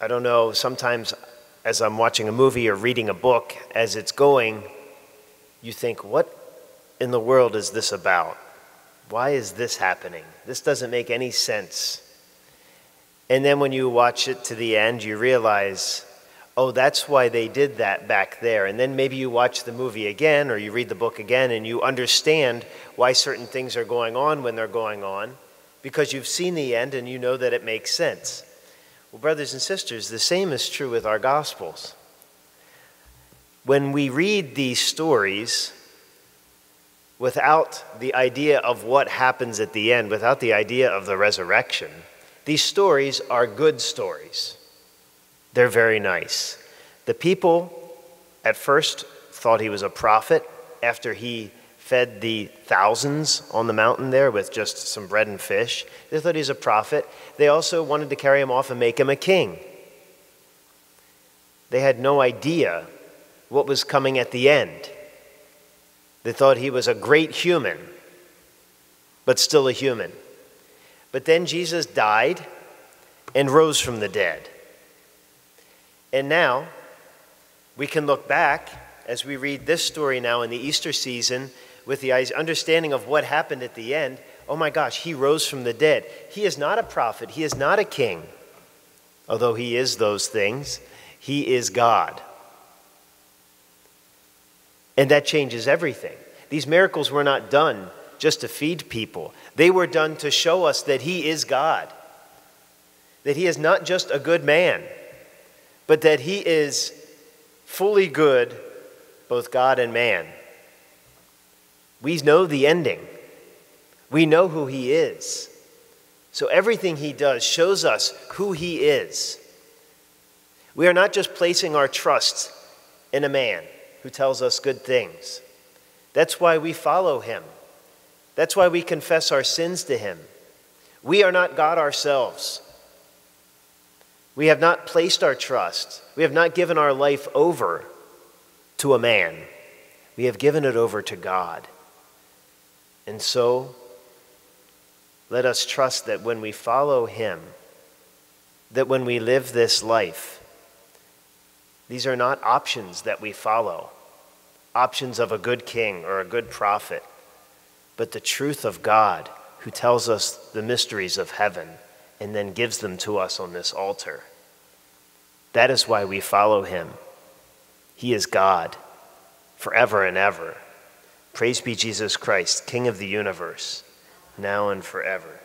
I don't know, sometimes as I'm watching a movie or reading a book, as it's going, you think, what in the world is this about? Why is this happening? This doesn't make any sense. And then when you watch it to the end, you realize, oh, that's why they did that back there. And then maybe you watch the movie again or you read the book again and you understand why certain things are going on when they're going on because you've seen the end and you know that it makes sense. Well, brothers and sisters, the same is true with our Gospels. When we read these stories without the idea of what happens at the end, without the idea of the resurrection, these stories are good stories. They're very nice. The people at first thought he was a prophet after he fed the thousands on the mountain there with just some bread and fish. They thought he was a prophet. They also wanted to carry him off and make him a king. They had no idea what was coming at the end. They thought he was a great human, but still a human. But then Jesus died and rose from the dead. And now we can look back as we read this story now in the Easter season with the understanding of what happened at the end. Oh my gosh, he rose from the dead. He is not a prophet. He is not a king. Although he is those things, he is God. And that changes everything. These miracles were not done just to feed people. They were done to show us that he is God. That he is not just a good man, but that he is fully good, both God and man. We know the ending. We know who he is. So everything he does shows us who he is. We are not just placing our trust in a man who tells us good things. That's why we follow him. That's why we confess our sins to him. We are not God ourselves. We have not placed our trust. We have not given our life over to a man. We have given it over to God. And so, let us trust that when we follow him, that when we live this life, these are not options that we follow, options of a good king or a good prophet, but the truth of God who tells us the mysteries of heaven and then gives them to us on this altar. That is why we follow him. He is God forever and ever. Praise be Jesus Christ, King of the universe, now and forever.